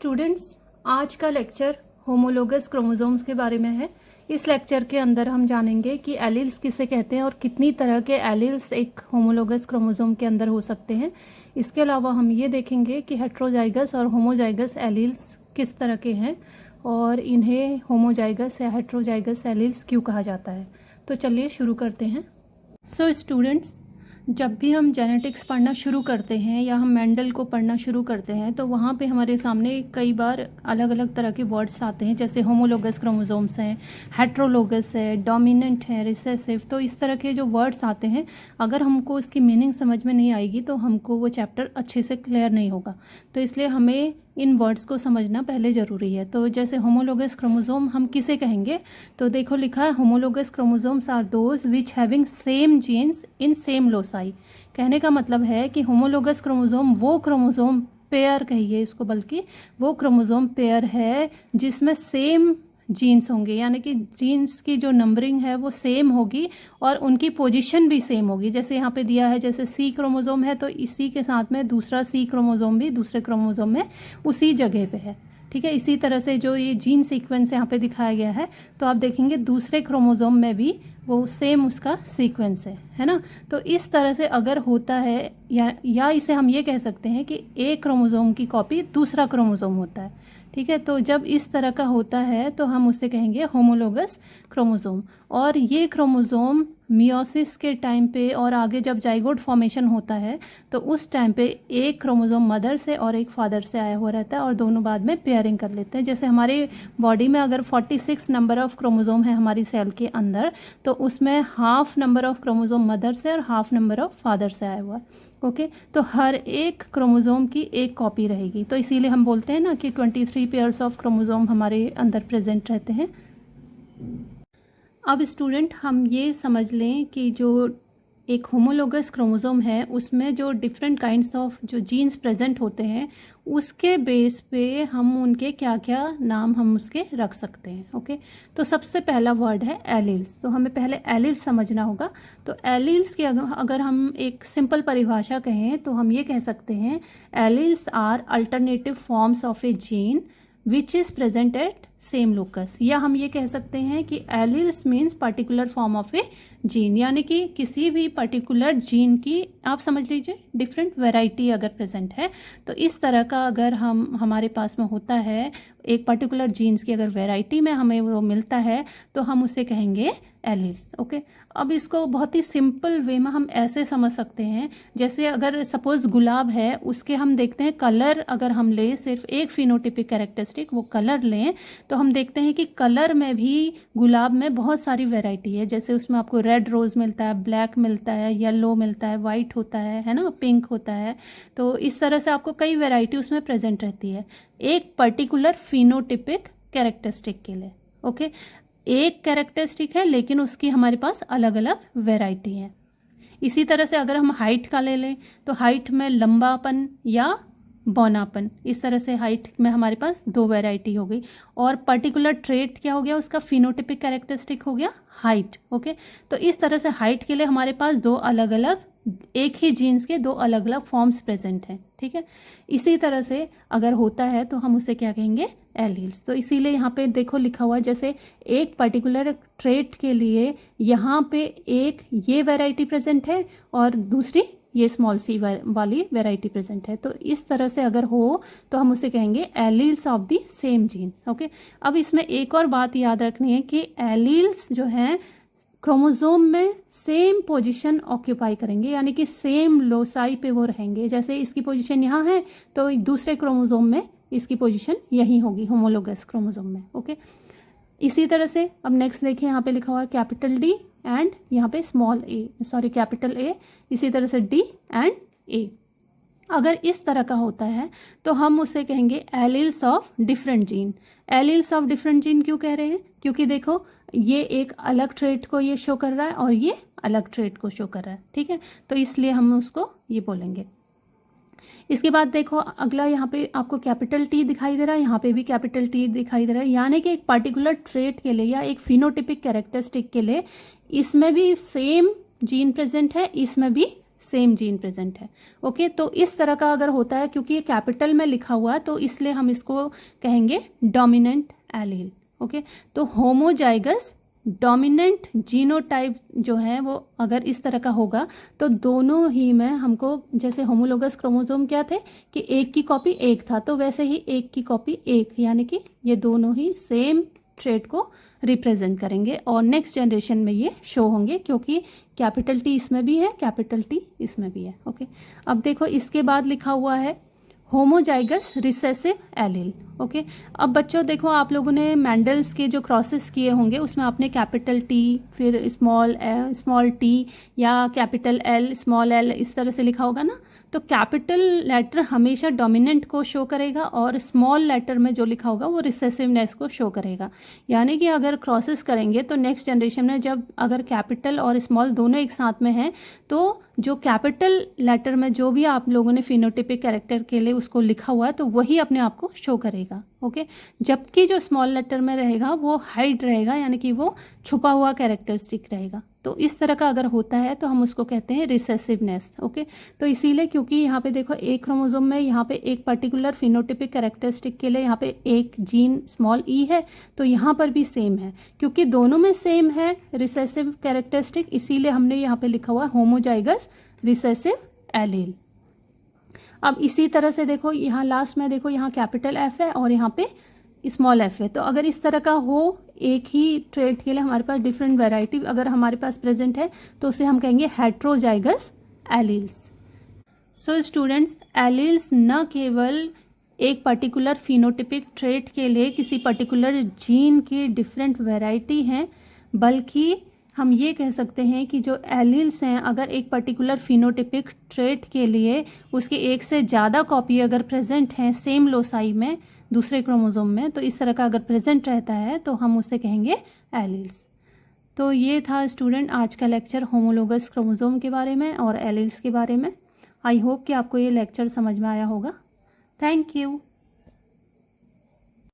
Students, आज का lecture homologous chromosomes के बारे में है। इस लेक्चर के अंदर हम जानेंगे कि एलील्स किसे कहते हैं और कितनी तरह के एलील्स एक होमोलोगस क्रोमोसोम के अंदर हो सकते हैं। इसके अलावा हम ये देखेंगे कि हेट्रोजाइगस और होमोजाइगस एलील्स किस तरह के हैं और इन्हें होमोजाइगस या हेट्रोजाइगस एलील्स क्यों कहा जाता है। तो चलिए शुरू करते हैं। सो स्टूडेंट्स, जब भी हम जेनेटिक्स पढ़ना शुरू करते हैं या हम मेंडल को पढ़ना शुरू करते हैं तो वहाँ पे हमारे सामने कई बार अलग अलग तरह के वर्ड्स आते हैं, जैसे होमोलोगस क्रोमोसोम्स हैं, हेट्रोलोगस है, डोमिनेंट है, रिसेसिव। तो इस तरह के जो वर्ड्स आते हैं, अगर हमको इसकी मीनिंग समझ में नहीं आएगी तो हमको वो चैप्टर अच्छे से क्लियर नहीं होगा। तो इसलिए हमें इन वर्ड्स को समझना पहले ज़रूरी है। तो जैसे होमोलोगस क्रोमोसोम हम किसे कहेंगे, तो देखो लिखा है homologous chromosomes are those which having same genes in same loci. कहने का मतलब है कि होमोलोगस क्रोमोसोम वो क्रोमोसोम पेयर कहिए इसको, बल्कि वो क्रोमोसोम पेयर है जिसमें सेम जीन्स होंगे, यानी कि जीन्स की जो नंबरिंग है वो सेम होगी और उनकी पोजीशन भी सेम होगी। जैसे यहाँ पे दिया है, जैसे सी क्रोमोसोम है तो इसी के साथ में दूसरा सी क्रोमोसोम भी दूसरे क्रोमोसोम में उसी जगह पे है। ठीक है, इसी तरह से जो ये जीन सीक्वेंस यहाँ पे दिखाया गया है तो आप देखेंगे दूसरे क्रोमोसोम में भी वो सेम उसका सीक्वेंस है ना। तो इस तरह से अगर होता है या इसे हम ये कह सकते हैं कि एक क्रोमोसोम की कॉपी दूसरा क्रोमोसोम होता है। ठीक है, तो जब इस तरह का होता है तो हम उसे कहेंगे होमोलोगस क्रोमोसोम। और ये क्रोमोसोम मियोसिस के टाइम पे और आगे जब जाइगोट फॉर्मेशन होता है तो उस टाइम पे एक क्रोमोसोम मदर से और एक फादर से आया हुआ रहता है और दोनों बाद में पेयरिंग कर लेते हैं। जैसे हमारे बॉडी में अगर 46 नंबर ऑफ क्रोमोसोम है हमारी सेल के अंदर, तो उसमें half number of chromosome mother से और हाफ नंबर ऑफ फादर से आया हुआ है। ओके, तो हर एक क्रोमोसोम की एक कॉपी रहेगी। तो इसीलिए हम बोलते हैं ना कि 23 पेयर्स ऑफ क्रोमोसोम हमारे अंदर प्रेजेंट रहते हैं। अब स्टूडेंट, हम ये समझ लें कि जो एक होमोलोगस क्रोमोसोम है उसमें जो डिफरेंट काइंड्स ऑफ जो जीन्स प्रेजेंट होते हैं उसके बेस पे हम उनके क्या क्या नाम हम उसके रख सकते हैं। ओके, तो सबसे पहला वर्ड है एलील्स। तो हमें पहले एलील्स समझना होगा। तो एलील्स की अगर हम एक सिंपल परिभाषा कहें तो हम ये कह सकते हैं alleles are alternative forms of a gene which is present at same locus. या हम ये कह सकते हैं कि alleles means particular form of a gene, यानी कि किसी भी पर्टिकुलर जीन की आप समझ लीजिए डिफरेंट वैरायटी अगर प्रेजेंट है तो इस तरह का अगर हमारे पास में होता है एक पर्टिकुलर जीन्स की अगर वैरायटी में हमें वो मिलता है तो हम उसे कहेंगे एलील्स। ओके, अब इसको बहुत ही सिंपल वे में हम ऐसे समझ सकते हैं, जैसे अगर सपोज गुलाब है उसके हम देखते हैं कलर, अगर हम ले सिर्फ एक फिनोटिपिक कैरेक्टरिस्टिक वो कलर लें तो हम देखते हैं कि कलर में भी गुलाब में बहुत सारी वैरायटी है। जैसे उसमें आपको रेड रोज़ मिलता है, ब्लैक मिलता है, येलो मिलता है, वाइट होता है ना, पिंक होता है। तो इस तरह से आपको कई वैरायटी उसमें प्रेजेंट रहती है एक पर्टिकुलर फिनोटिपिक कैरेक्टरिस्टिक के लिए। ओके, एक कैरेक्टरिस्टिक है लेकिन उसकी हमारे पास अलग अलग वैरायटी है। इसी तरह से अगर हम हाइट का ले लें तो हाइट में लंबापन या बौनापन, इस तरह से हाइट में हमारे पास दो वैरायटी हो गई। और पर्टिकुलर ट्रेट क्या हो गया, उसका फिनोटिपिक कैरेक्टरिस्टिक हो गया हाइट। ओके, तो इस तरह से हाइट के लिए हमारे पास दो अलग अलग एक ही जीन्स के दो अलग अलग फॉर्म्स प्रेजेंट हैं। ठीक है, इसी तरह से अगर होता है तो हम उसे क्या कहेंगे, एलील्स। तो इसीलिए यहाँ पे देखो लिखा हुआ है, जैसे एक पर्टिकुलर ट्रेट के लिए यहाँ पे एक ये वैरायटी प्रेजेंट है और दूसरी ये स्मॉल सी वाली वैरायटी प्रेजेंट है। तो इस तरह से अगर हो तो हम उसे कहेंगे alleles of the same genes. Okay, अब इसमें एक और बात याद रखनी है कि एलील्स जो हैं क्रोमोसोम में सेम पोजीशन ऑक्यूपाई करेंगे, यानी कि सेम लोसाई पे वो रहेंगे। जैसे इसकी पोजीशन यहाँ है तो दूसरे क्रोमोसोम में इसकी पोजीशन यहीं होगी, होमोलोगस क्रोमोसोम में। ओके, इसी तरह से अब नेक्स्ट देखिए, यहाँ पे लिखा हुआ है कैपिटल डी एंड यहाँ पे small A, sorry capital A, इसी तरह से डी एंड ए। अगर इस तरह का होता है तो हम उसे कहेंगे alleles of different gene. Alleles of different gene क्यों कह रहे हैं, क्योंकि देखो ये एक अलग ट्रेट को ये शो कर रहा है और ये अलग ट्रेट को शो कर रहा है। ठीक है, तो इसलिए हम उसको ये बोलेंगे। इसके बाद देखो अगला यहाँ पे आपको कैपिटल टी दिखाई दे रहा है, यहाँ पे भी कैपिटल टी दिखाई दे रहा है, यानी कि एक पर्टिकुलर ट्रेट के लिए या एक फिनोटिपिक कैरेक्टरिस्टिक के लिए इसमें भी सेम जीन प्रेजेंट है, इसमें भी सेम जीन प्रेजेंट है। ओके, तो इस तरह का अगर होता है, क्योंकि ये कैपिटल में लिखा हुआ है तो इसलिए हम इसको कहेंगे डोमिनेंट एलील। ओके, तो होमोजाइगस डोमिनेंट जीनोटाइप जो है वो अगर इस तरह का होगा तो दोनों ही में हमको, जैसे होमोलोगस क्रोमोसोम क्या थे कि एक की कॉपी एक था, तो वैसे ही एक की कॉपी एक, यानी कि ये दोनों ही सेम ट्रेट को रिप्रेजेंट करेंगे और नेक्स्ट जनरेशन में ये शो होंगे, क्योंकि कैपिटल टी इसमें भी है, कैपिटल टी इसमें भी है। ओके, अब देखो इसके बाद लिखा हुआ है होमोजाइगस रिसेसिव एलील। ओके, अब बच्चों देखो, आप लोगों ने मैंडल्स के जो क्रॉसेस किए होंगे उसमें आपने कैपिटल टी फिर स्मॉल टी या कैपिटल एल स्मॉल एल इस तरह से लिखा होगा ना। तो कैपिटल लेटर हमेशा डोमिनेंट को शो करेगा और स्मॉल लेटर में जो लिखा होगा वो रिसेसिवनेस को शो करेगा। यानी कि अगर क्रॉसेस करेंगे तो नेक्स्ट जनरेशन में जब अगर कैपिटल और स्मॉल दोनों एक साथ में हैं तो जो कैपिटल लेटर में जो भी आप लोगों ने फिनोटिपिक कैरेक्टर के लिए उसको लिखा हुआ है तो वही अपने आप को शो करेगा। ओके, जबकि जो स्मॉल लेटर में रहेगा वो हाइड रहेगा, यानी कि वो छुपा हुआ कैरेक्टरिस्टिक रहेगा। तो इस तरह का अगर होता है तो हम उसको कहते हैं रिसेसिवनेस। ओके, तो इसीलिए क्योंकि यहाँ पे देखो एक क्रोमोसोम में यहाँ पे एक पर्टिकुलर फिनोटिपिक कैरेक्टरिस्टिक के लिए यहाँ पे एक जीन स्मॉल ई है, तो यहाँ पर भी सेम है, क्योंकि दोनों में सेम है रिसेसिव कैरेक्टरिस्टिक, इसीलिए हमने यहाँ पे लिखा हुआ होमोजाइगस रिसेसिव एलील। अब इसी तरह से देखो यहाँ लास्ट में देखो, यहाँ कैपिटल एफ है और यहाँ पे स्मॉल एफ है, तो अगर इस तरह का हो एक ही ट्रेट के लिए हमारे पास डिफरेंट वैरायटी अगर हमारे पास प्रेजेंट है तो उसे हम कहेंगे heterozygous alleles. So students, alleles न केवल एक पर्टिकुलर फिनोटिपिक ट्रेट के लिए किसी पर्टिकुलर जीन की डिफरेंट वैरायटी हैं, बल्कि हम ये कह सकते हैं कि जो एलील्स हैं अगर एक पर्टिकुलर फिनोटिपिक ट्रेट के लिए उसके एक से ज़्यादा कॉपी अगर प्रेजेंट हैं सेम लोसाई में दूसरे क्रोमोसोम में, तो इस तरह का अगर प्रेजेंट रहता है तो हम उसे कहेंगे एलील्स। तो ये था स्टूडेंट आज का लेक्चर होमोलोगस क्रोमोसोम के बारे में और एलील्स के बारे में। आई होप कि आपको ये लेक्चर समझ में आया होगा। Thank you.